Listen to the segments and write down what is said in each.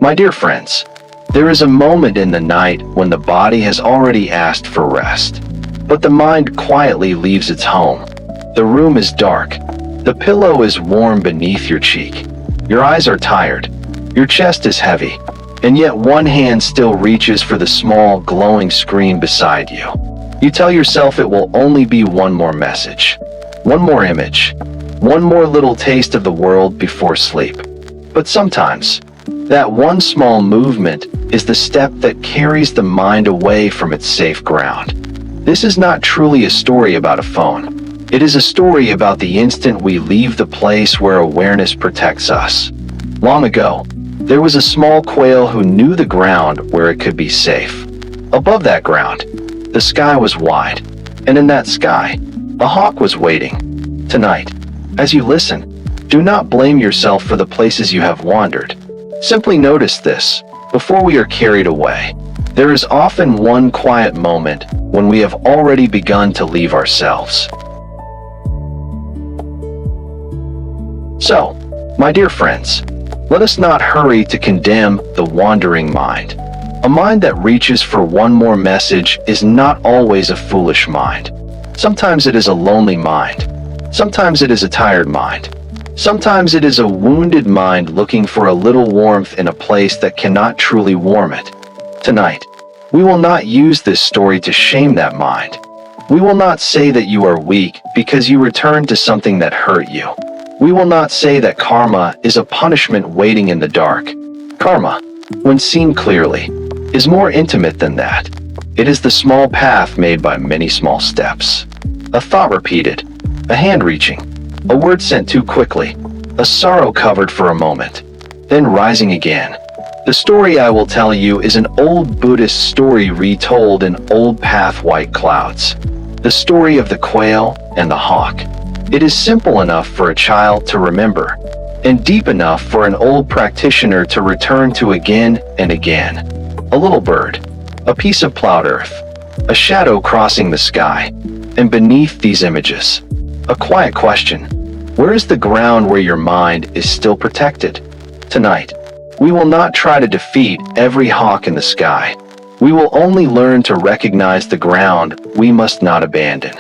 My dear friends, there is a moment in the night when the body has already asked for rest, but the mind quietly leaves its home. The room is dark. The pillow is warm beneath your cheek. Your eyes are tired. Your chest is heavy, and yet one hand still reaches for the small, glowing screen beside you. You tell yourself it will only be one more message, one more image, one more little taste of the world before sleep. But sometimes, that one small movement is the step that carries the mind away from its safe ground. This is not truly a story about a phone. It is a story about the instant we leave the place where awareness protects us. Long ago, there was a small quail who knew the ground where it could be safe. Above that ground, the sky was wide, and in that sky, a hawk was waiting. Tonight, as you listen, do not blame yourself for the places you have wandered. Simply notice this: before we are carried away, there is often one quiet moment when we have already begun to leave ourselves. So, my dear friends, let us not hurry to condemn the wandering mind. A mind that reaches for one more message is not always a foolish mind. Sometimes it is a lonely mind. Sometimes it is a tired mind. Sometimes it is a wounded mind looking for a little warmth in a place that cannot truly warm it. Tonight, we will not use this story to shame that mind. We will not say that you are weak because you returned to something that hurt you. We will not say that karma is a punishment waiting in the dark. Karma, when seen clearly, is more intimate than that. It is the small path made by many small steps. A thought repeated, a hand reaching, a word sent too quickly, a sorrow covered for a moment, then rising again. The story I will tell you is an old Buddhist story retold in old path white clouds. The story of the quail and the hawk. It is simple enough for a child to remember, and deep enough for an old practitioner to return to again and again. A little bird, a piece of plowed earth, a shadow crossing the sky, and beneath these images, a quiet question: where is the ground where your mind is still protected? Tonight, we will not try to defeat every hawk in the sky. We will only learn to recognize the ground we must not abandon.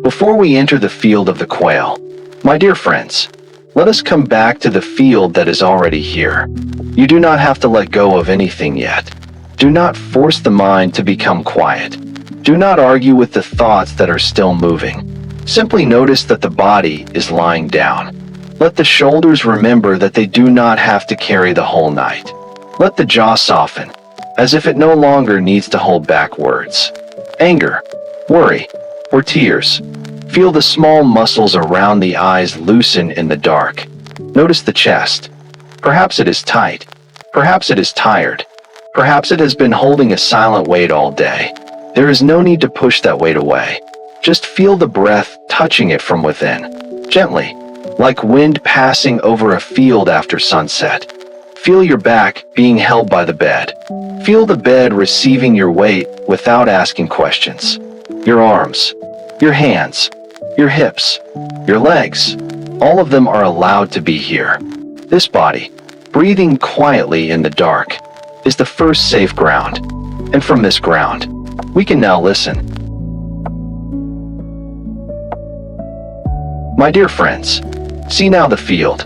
Before we enter the field of the quail, my dear friends, let us come back to the field that is already here. You do not have to let go of anything yet. Do not force the mind to become quiet. Do not argue with the thoughts that are still moving. Simply notice that the body is lying down. Let the shoulders remember that they do not have to carry the whole night. Let the jaw soften, as if it no longer needs to hold back words, anger, worry, or tears. Feel the small muscles around the eyes loosen in the dark. Notice the chest. Perhaps it is tight. Perhaps it is tired. Perhaps it has been holding a silent weight all day. There is no need to push that weight away. Just feel the breath touching it from within, gently, like wind passing over a field after sunset. Feel your back being held by the bed. Feel the bed receiving your weight without asking questions. Your arms, your hands, your hips, your legs, all of them are allowed to be here. This body, breathing quietly in the dark, is the first safe ground. And from this ground, we can now listen. My dear friends, see now the field,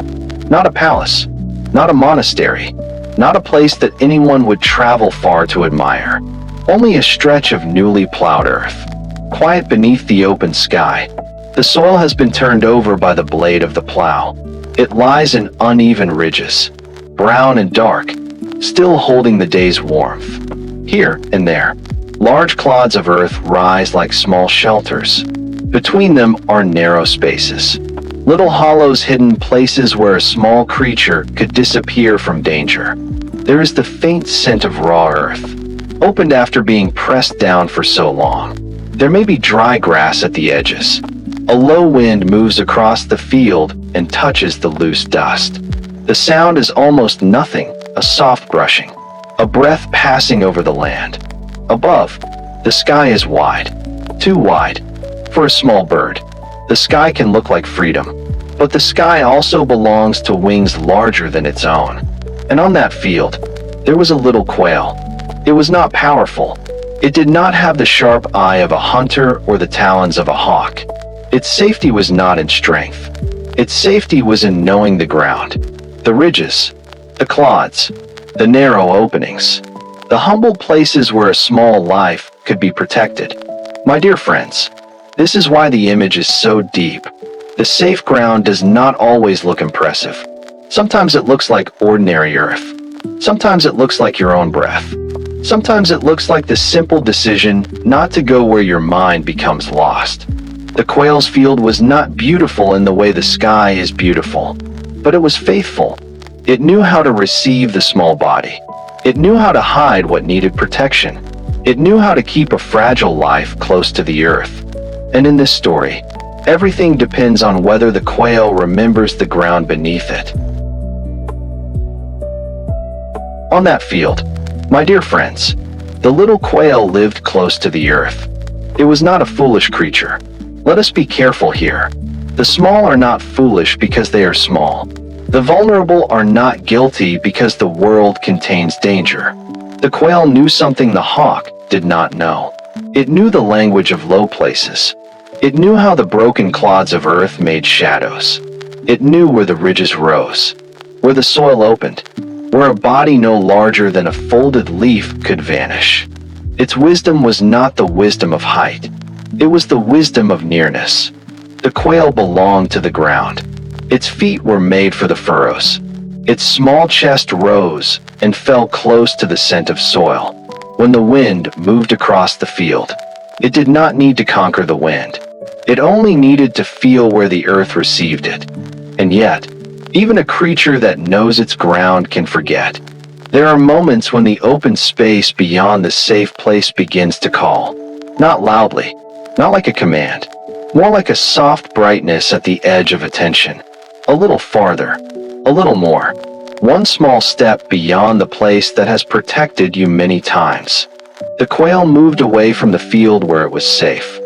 not a palace, not a monastery, not a place that anyone would travel far to admire, only a stretch of newly plowed earth, quiet beneath the open sky. The soil has been turned over by the blade of the plow. It lies in uneven ridges, brown and dark, still holding the day's warmth. Here and there, large clods of earth rise like small shelters. Between them are narrow spaces, little hollows, hidden places where a small creature could disappear from danger. There is the faint scent of raw earth, opened after being pressed down for so long. There may be dry grass at the edges. A low wind moves across the field and touches the loose dust. The sound is almost nothing, a soft brushing, a breath passing over the land. Above, the sky is wide, too wide. For a small bird, the sky can look like freedom. But the sky also belongs to wings larger than its own. And on that field, there was a little quail. It was not powerful. It did not have the sharp eye of a hunter or the talons of a hawk. Its safety was not in strength. Its safety was in knowing the ground, the ridges, the clods, the narrow openings, the humble places where a small life could be protected. My dear friends, this is why the image is so deep. The safe ground does not always look impressive. Sometimes it looks like ordinary earth. Sometimes it looks like your own breath. Sometimes it looks like the simple decision not to go where your mind becomes lost. The quail's field was not beautiful in the way the sky is beautiful, but it was faithful. It knew how to receive the small body. It knew how to hide what needed protection. It knew how to keep a fragile life close to the earth. And in this story, everything depends on whether the quail remembers the ground beneath it. On that field, my dear friends, the little quail lived close to the earth. It was not a foolish creature. Let us be careful here. The small are not foolish because they are small. The vulnerable are not guilty because the world contains danger. The quail knew something the hawk did not know. It knew the language of low places. It knew how the broken clods of earth made shadows. It knew where the ridges rose, where the soil opened, where a body no larger than a folded leaf could vanish. Its wisdom was not the wisdom of height. It was the wisdom of nearness. The quail belonged to the ground. Its feet were made for the furrows. Its small chest rose and fell close to the scent of soil. When the wind moved across the field, it did not need to conquer the wind. It only needed to feel where the earth received it. And yet, even a creature that knows its ground can forget. There are moments when the open space beyond the safe place begins to call. Not loudly, not like a command, more like a soft brightness at the edge of attention. A little farther, a little more. One small step beyond the place that has protected you many times. The quail moved away from the field where it was safe.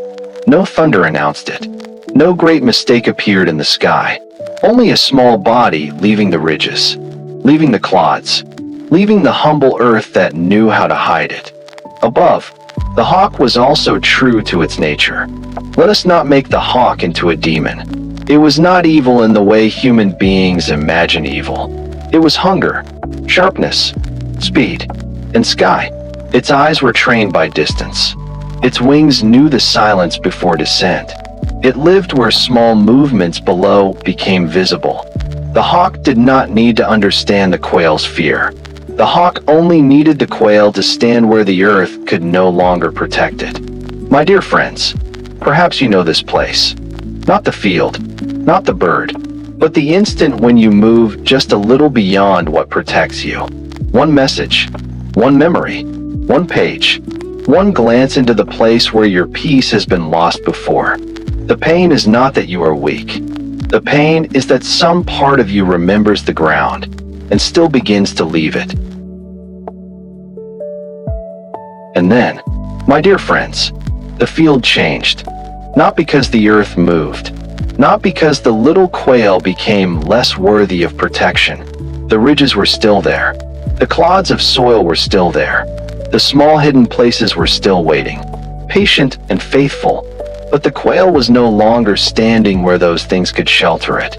No thunder announced it. No great mistake appeared in the sky. Only a small body leaving the ridges, leaving the clods, leaving the humble earth that knew how to hide it. Above, the hawk was also true to its nature. Let us not make the hawk into a demon. It was not evil in the way human beings imagine evil. It was hunger, sharpness, speed, and sky. Its eyes were trained by distance. Its wings knew the silence before descent. It lived where small movements below became visible. The hawk did not need to understand the quail's fear. The hawk only needed the quail to stand where the earth could no longer protect it. My dear friends, perhaps you know this place. Not the field, not the bird, but the instant when you move just a little beyond what protects you. One message, one memory, one page, one glance into the place where your peace has been lost before. The pain is not that you are weak. The pain is that some part of you remembers the ground and still begins to leave it. And then, my dear friends, the field changed. Not because the earth moved. Not because the little quail became less worthy of protection. The ridges were still there. The clods of soil were still there. The small hidden places were still waiting, patient and faithful. But the quail was no longer standing where those things could shelter it.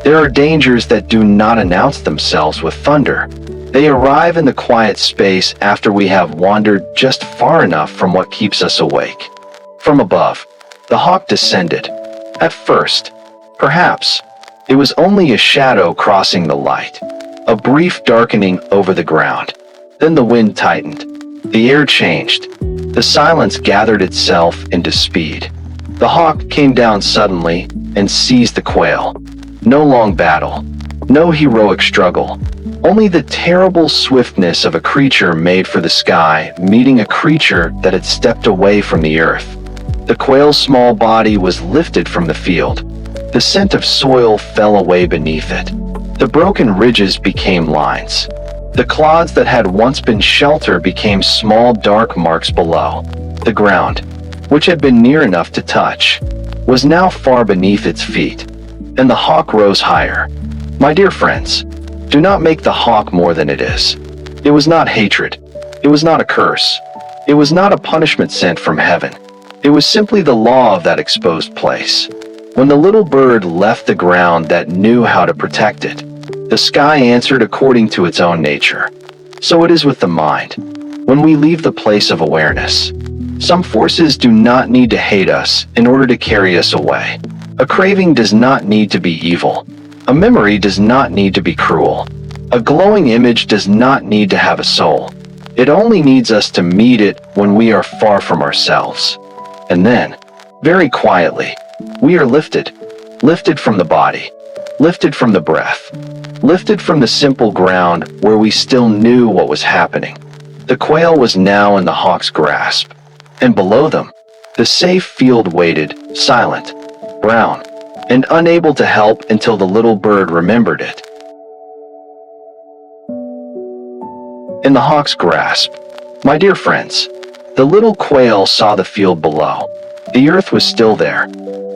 There are dangers that do not announce themselves with thunder. They arrive in the quiet space after we have wandered just far enough from what keeps us awake. From above, the hawk descended. At first, perhaps, it was only a shadow crossing the light, a brief darkening over the ground. Then the wind tightened. The air changed. The silence gathered itself into speed. The hawk came down suddenly and seized the quail. No long battle, no heroic struggle, only the terrible swiftness of a creature made for the sky meeting a creature that had stepped away from the earth. The quail's small body was lifted from the field. The scent of soil fell away beneath it. The broken ridges became lines. The clods that had once been shelter became small dark marks below. The ground, which had been near enough to touch, was now far beneath its feet. and the hawk rose higher. My dear friends, do not make the hawk more than it is. It was not hatred. It was not a curse. It was not a punishment sent from heaven. It was simply the law of that exposed place. When the little bird left the ground that knew how to protect it, the sky answered according to its own nature. So it is with the mind. When we leave the place of awareness, some forces do not need to hate us in order to carry us away. A craving does not need to be evil. A memory does not need to be cruel. A glowing image does not need to have a soul. It only needs us to meet it when we are far from ourselves. And then, very quietly, we are lifted. Lifted from the body. Lifted from the breath. Lifted from the simple ground where we still knew what was happening. The quail was now in the hawk's grasp. And below them, the safe field waited, silent, brown, and unable to help until the little bird remembered it. In the hawk's grasp, my dear friends, the little quail saw the field below. The earth was still there.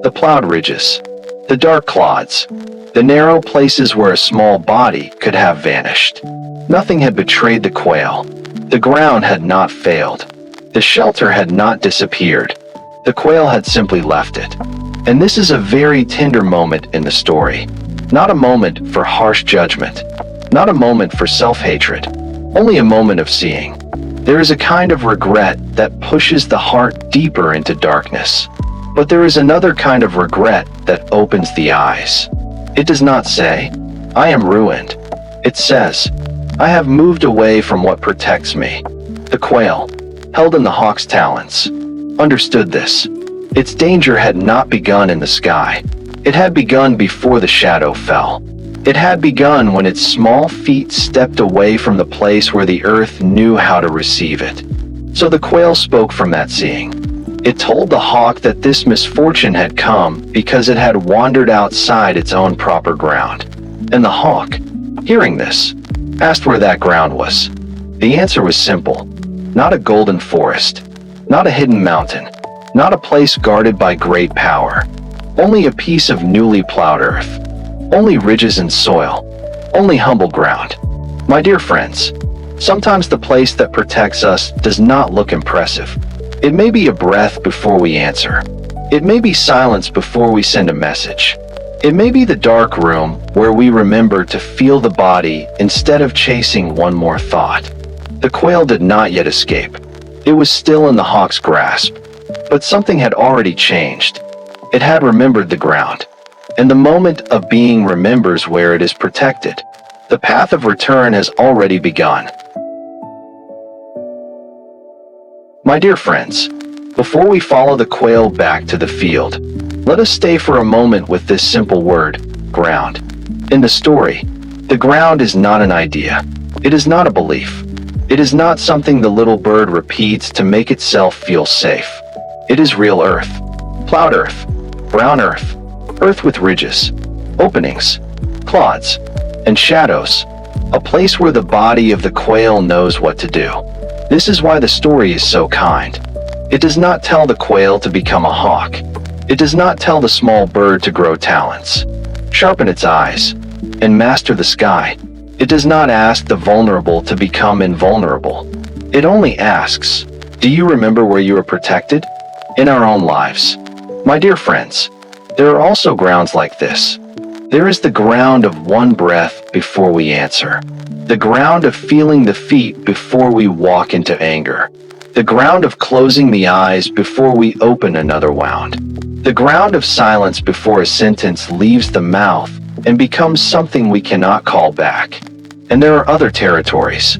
The plowed ridges, the dark clods, the narrow places where a small body could have vanished. Nothing had betrayed the quail. The ground had not failed. The shelter had not disappeared. The quail had simply left it. And this is a very tender moment in the story. Not a moment for harsh judgment. Not a moment for self-hatred. Only a moment of seeing. There is a kind of regret that pushes the heart deeper into darkness. But there is another kind of regret that opens the eyes. It does not say, I am ruined. It says, I have moved away from what protects me. The quail, held in the hawk's talons, understood this. Its danger had not begun in the sky. It had begun before the shadow fell. It had begun when its small feet stepped away from the place where the earth knew how to receive it. So the quail spoke from that seeing. It told the hawk that this misfortune had come because it had wandered outside its own proper ground. And the hawk, hearing this, asked where that ground was. The answer was simple. Not a golden forest. Not a hidden mountain. Not a place guarded by great power. Only a piece of newly plowed earth. Only ridges and soil. Only humble ground. My dear friends, sometimes the place that protects us does not look impressive. It may be a breath before we answer. It may be silence before we send a message. It may be the dark room where we remember to feel the body instead of chasing one more thought. The quail did not yet escape. It was still in the hawk's grasp. But something had already changed. It had remembered the ground. And the moment a being remembers where it is protected, the path of return has already begun. My dear friends, before we follow the quail back to the field, let us stay for a moment with this simple word, ground. In the story, the ground is not an idea. It is not a belief. It is not something the little bird repeats to make itself feel safe. It is real earth. Plowed earth. Brown earth. Earth with ridges, openings, clods, and shadows. A place where the body of the quail knows what to do. This is why the story is so kind. It does not tell the quail to become a hawk. It does not tell the small bird to grow talents, sharpen its eyes, and master the sky. It does not ask the vulnerable to become invulnerable. It only asks, do you remember where you are protected? In our own lives. My dear friends, there are also grounds like this. There is the ground of one breath before we answer. The ground of feeling the feet before we walk into anger. The ground of closing the eyes before we open another wound. The ground of silence before a sentence leaves the mouth and becomes something we cannot call back. And there are other territories.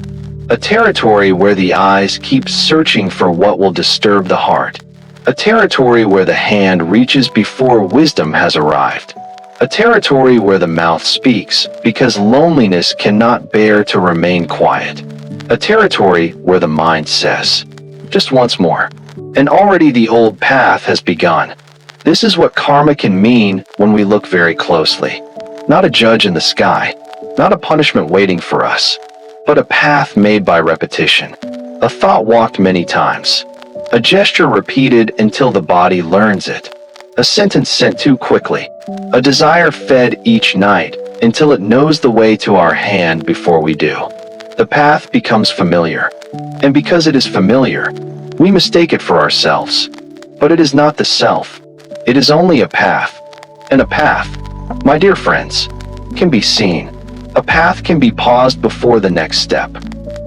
A territory where the eyes keep searching for what will disturb the heart. A territory where the hand reaches before wisdom has arrived. A territory where the mouth speaks because loneliness cannot bear to remain quiet. A territory where the mind says, just once more. And already the old path has begun. This is what karma can mean when we look very closely. Not a judge in the sky, not a punishment waiting for us, but a path made by repetition. A thought walked many times. A gesture repeated until the body learns it. a sentence sent too quickly, a desire fed each night until it knows the way to our hand before we do. The path becomes familiar, and because it is familiar, we mistake it for ourselves. But it is not the self, it is only a path. And a path, my dear friends, can be seen. A path can be paused before the next step.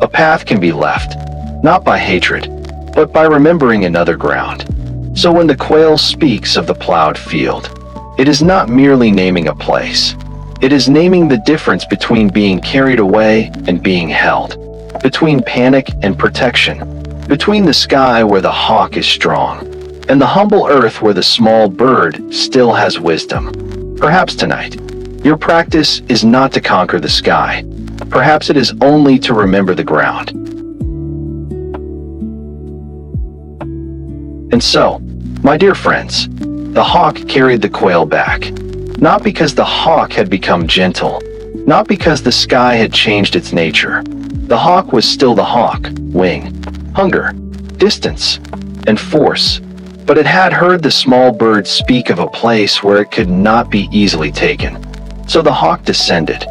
A path can be left, not by hatred, but by remembering another ground. So when the quail speaks of the plowed field, it is not merely naming a place. It is naming the difference between being carried away and being held, between panic and protection, between the sky where the hawk is strong, and the humble earth where the small bird still has wisdom. Perhaps tonight, your practice is not to conquer the sky. Perhaps it is only to remember the ground. And so, my dear friends, the hawk carried the quail back. Not because the hawk had become gentle, not because the sky had changed its nature. The hawk was still the hawk, wing, hunger, distance, and force. But it had heard the small bird speak of a place where it could not be easily taken. So the hawk descended,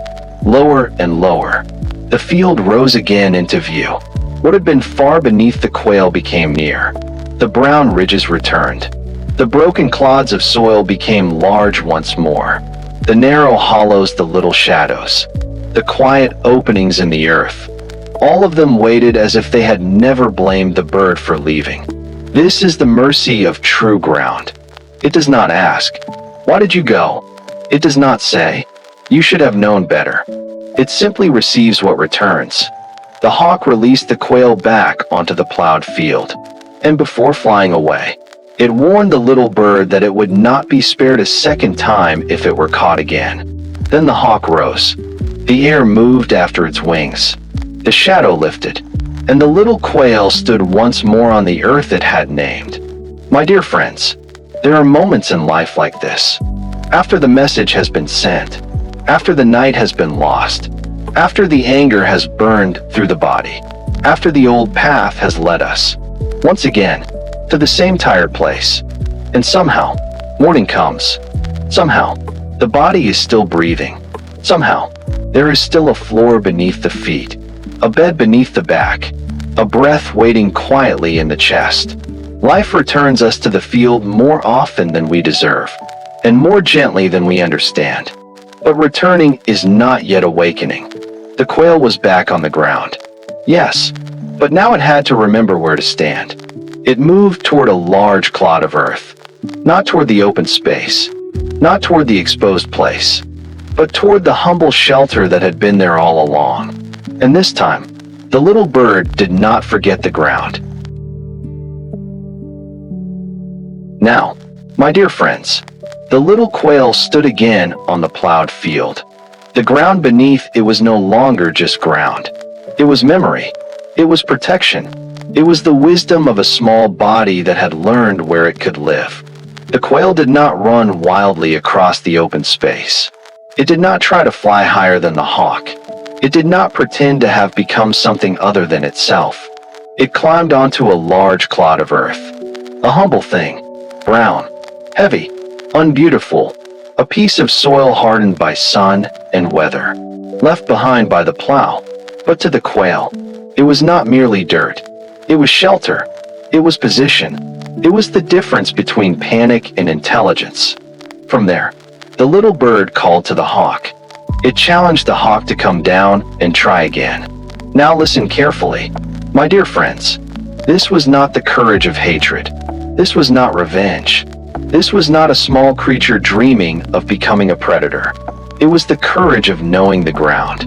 lower and lower. The field rose again into view. What had been far beneath the quail became near. The brown ridges returned. The broken clods of soil became large once more. The narrow hollows, the little shadows, the quiet openings in the earth. All of them waited as if they had never blamed the bird for leaving. This is the mercy of true ground. It does not ask, "Why did you go?" It does not say, "You should have known better." It simply receives what returns. The hawk released the quail back onto the plowed field, and before flying away, it warned the little bird that it would not be spared a second time if it were caught again. Then the hawk rose. The air moved after its wings. The shadow lifted, and the little quail stood once more on the earth it had named. My dear friends, there are moments in life like this. After the message has been sent, after the night has been lost, after the anger has burned through the body, after the old path has led us, once again, to the same tired place. And somehow, morning comes. Somehow, the body is still breathing. Somehow, there is still a floor beneath the feet, a bed beneath the back, a breath waiting quietly in the chest. Life returns us to the field more often than we deserve, and more gently than we understand. But returning is not yet awakening. The quail was back on the ground. Yes, but now it had to remember where to stand. It moved toward a large clod of earth, not toward the open space, not toward the exposed place, but toward the humble shelter that had been there all along. And this time, the little bird did not forget the ground. Now, my dear friends, the little quail stood again on the plowed field. The ground beneath it was no longer just ground. It was memory. It was protection. It was the wisdom of a small body that had learned where it could live. The quail did not run wildly across the open space. It did not try to fly higher than the hawk. It did not pretend to have become something other than itself. It climbed onto a large clod of earth. A humble thing, brown, heavy, unbeautiful, a piece of soil hardened by sun and weather, left behind by the plow. But to the quail, it was not merely dirt. It was shelter. It was position. It was the difference between panic and intelligence. From there, the little bird called to the hawk. It challenged the hawk to come down and try again. Now listen carefully. My dear friends, this was not the courage of hatred. This was not revenge. This was not a small creature dreaming of becoming a predator. It was the courage of knowing the ground.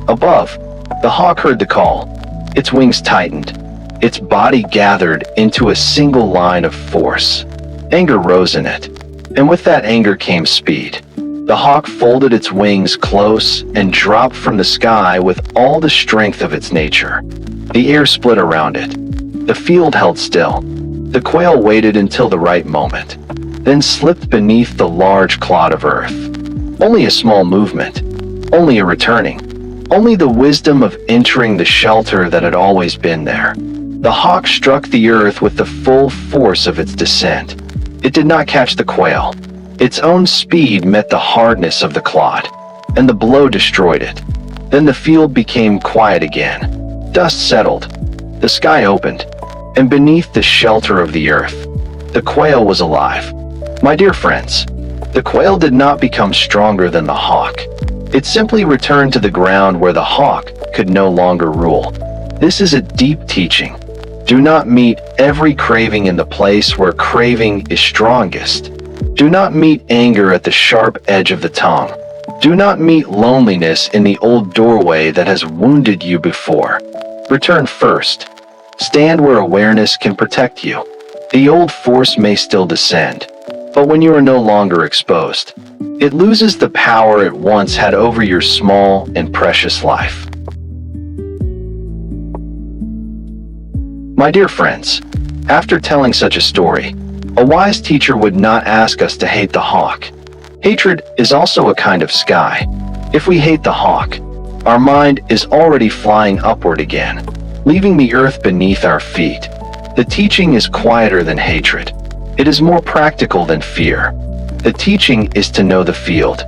Above, the hawk heard the call. Its wings tightened. Its body gathered into a single line of force. Anger rose in it, and with that anger came speed. The hawk folded its wings close and dropped from the sky with all the strength of its nature. The air split around it. The field held still. The quail waited until the right moment, then slipped beneath the large clod of earth. Only a small movement, only a returning, only the wisdom of entering the shelter that had always been there. The hawk struck the earth with the full force of its descent. It did not catch the quail. Its own speed met the hardness of the clod, and the blow destroyed it. Then the field became quiet again. Dust settled. The sky opened, and beneath the shelter of the earth, the quail was alive. My dear friends, the quail did not become stronger than the hawk. It simply returned to the ground where the hawk could no longer rule. This is a deep teaching. Do not meet every craving in the place where craving is strongest. Do not meet anger at the sharp edge of the tongue. Do not meet loneliness in the old doorway that has wounded you before. Return first. Stand where awareness can protect you. The old force may still descend, but when you are no longer exposed, it loses the power it once had over your small and precious life. My dear friends, after telling such a story, a wise teacher would not ask us to hate the hawk. Hatred is also a kind of sky. If we hate the hawk, our mind is already flying upward again, leaving the earth beneath our feet. The teaching is quieter than hatred. It is more practical than fear. The teaching is to know the field.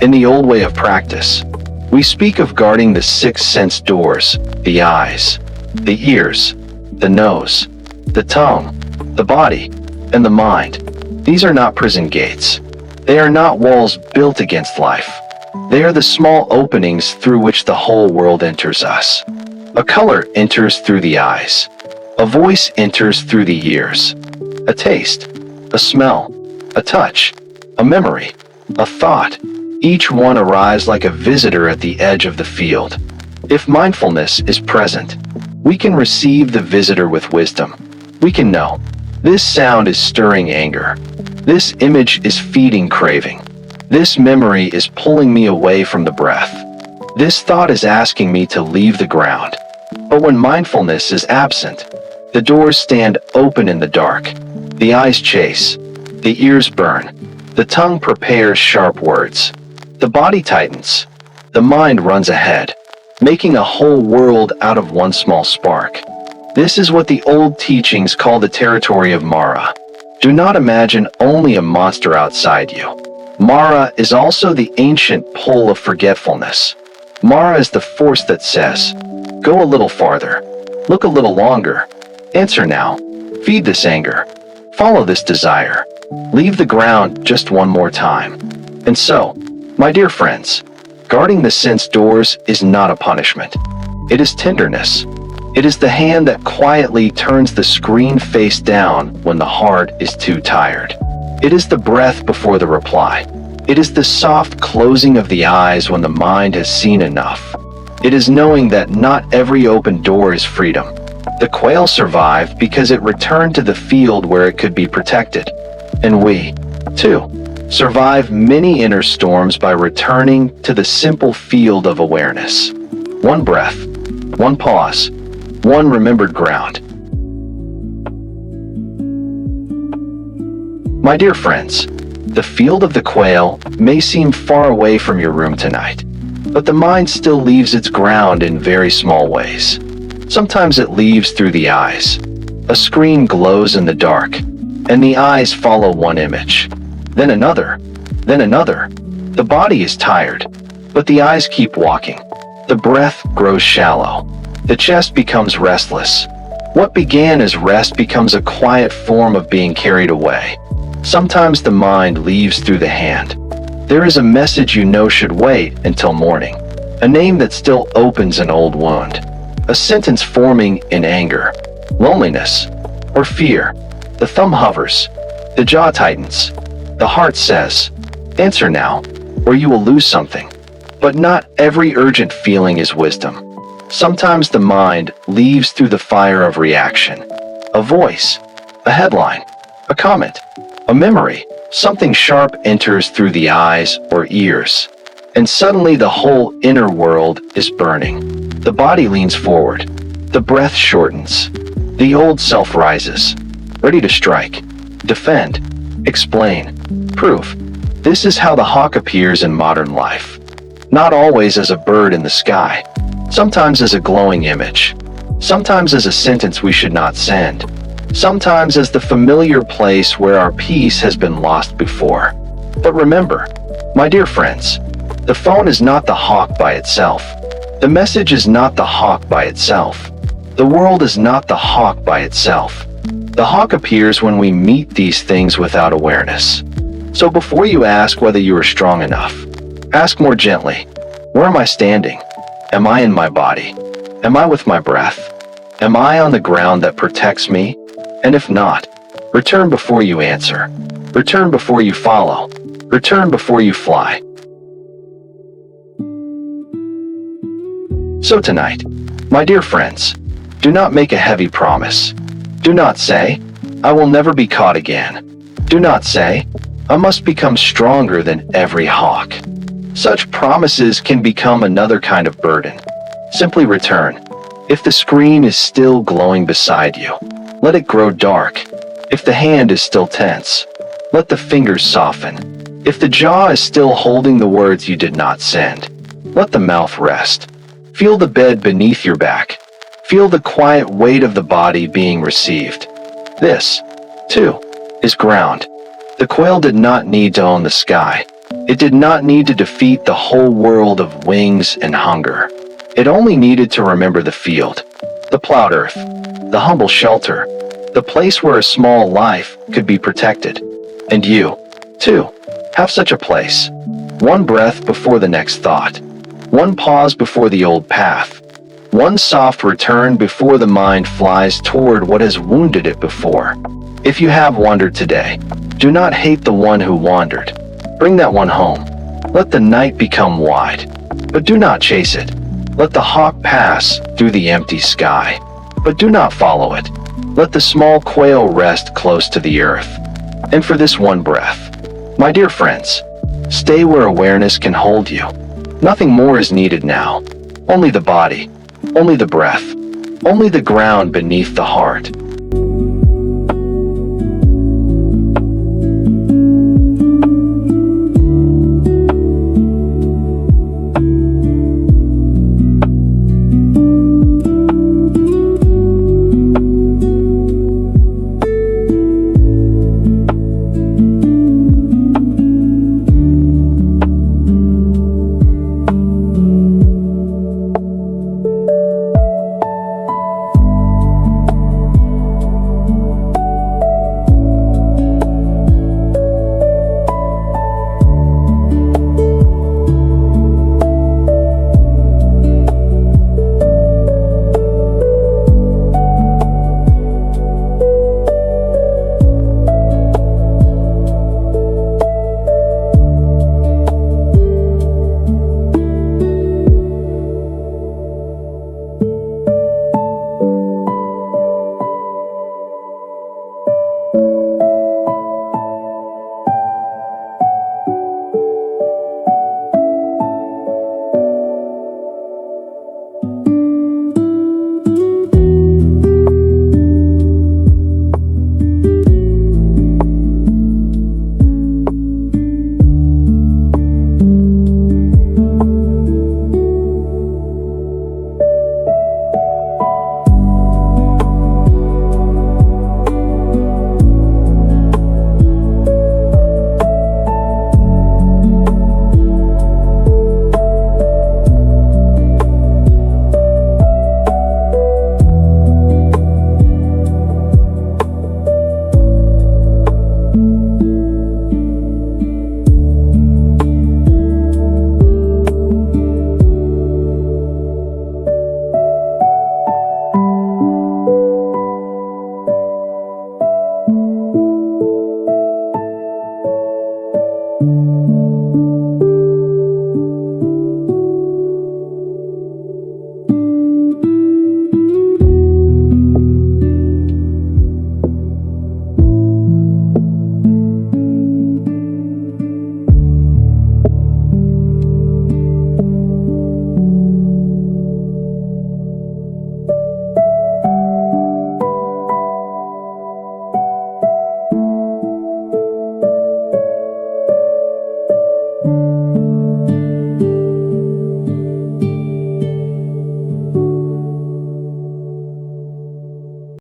In the old way of practice, we speak of guarding the 6 sense doors: the eyes, the ears, the nose, the tongue, the body, and the mind. These are not prison gates. They are not walls built against life. They are the small openings through which the whole world enters us. A color enters through the eyes. A voice enters through the ears. A taste, a smell, a touch, a memory, a thought. Each one arrives like a visitor at the edge of the field. If mindfulness is present, we can receive the visitor with wisdom. We can know, this sound is stirring anger. This image is feeding craving. This memory is pulling me away from the breath. This thought is asking me to leave the ground. But when mindfulness is absent, the doors stand open in the dark. The eyes chase. The ears burn. The tongue prepares sharp words. The body tightens. The mind runs ahead, making a whole world out of one small spark. This is what the old teachings call the territory of Mara. Do not imagine only a monster outside you. Mara is also the ancient pull of forgetfulness. Mara is the force that says, go a little farther, look a little longer, answer now, feed this anger, follow this desire, leave the ground just one more time. And so, my dear friends, guarding the sense doors is not a punishment. It is tenderness. It is the hand that quietly turns the screen face down when the heart is too tired. It is the breath before the reply. It is the soft closing of the eyes when the mind has seen enough. It is knowing that not every open door is freedom. The quail survived because it returned to the field where it could be protected. And we, too, survive many inner storms by returning to the simple field of awareness. One breath, one pause, one remembered ground. My dear friends, the field of the quail may seem far away from your room tonight, but the mind still leaves its ground in very small ways. Sometimes it leaves through the eyes. A screen glows in the dark, and the eyes follow one image. Then another, then another. The body is tired, but the eyes keep walking. The breath grows shallow. The chest becomes restless. What began as rest becomes a quiet form of being carried away. Sometimes the mind leaves through the hand. There is a message you know should wait until morning. A name that still opens an old wound. A sentence forming in anger, loneliness, or fear. The thumb hovers. The jaw tightens. The heart says, answer now, or you will lose something. But not every urgent feeling is wisdom. Sometimes the mind leaves through the fire of reaction. A voice, a headline, a comment, a memory. Something sharp enters through the eyes or ears, and suddenly the whole inner world is burning. The body leans forward. The breath shortens. The old self rises, ready to strike, defend, explain, prove. This is how the hawk appears in modern life. Not always as a bird in the sky. Sometimes as a glowing image. Sometimes as a sentence we should not send. sometimes as the familiar place where our peace has been lost before. But remember, my dear friends, the phone is not the hawk by itself. The message is not the hawk by itself. The world is not the hawk by itself. The hawk appears when we meet these things without awareness. So before you ask whether you are strong enough, ask more gently, where am I standing? Am I in my body? Am I with my breath? Am I on the ground that protects me? And if not, return before you answer. Return before you follow. Return before you fly. So tonight, my dear friends, do not make a heavy promise. Do not say, I will never be caught again. Do not say, I must become stronger than every hawk. Such promises can become another kind of burden. Simply return. If the screen is still glowing beside you, let it grow dark. If the hand is still tense, let the fingers soften. If the jaw is still holding the words you did not send, let the mouth rest. Feel the bed beneath your back. Feel the quiet weight of the body being received. This, too, is ground. The quail did not need to own the sky. It did not need to defeat the whole world of wings and hunger. It only needed to remember the field, the plowed earth, the humble shelter, the place where a small life could be protected. And you, too, have such a place. One breath before the next thought. One pause before the old path. One soft return before the mind flies toward what has wounded it before. If you have wandered today, do not hate the one who wandered. Bring that one home. Let the night become wide, but do not chase it. Let the hawk pass through the empty sky, but do not follow it. Let the small quail rest close to the earth. And for this one breath, my dear friends, stay where awareness can hold you. Nothing more is needed now. Only the body, only the breath, only the ground beneath the heart.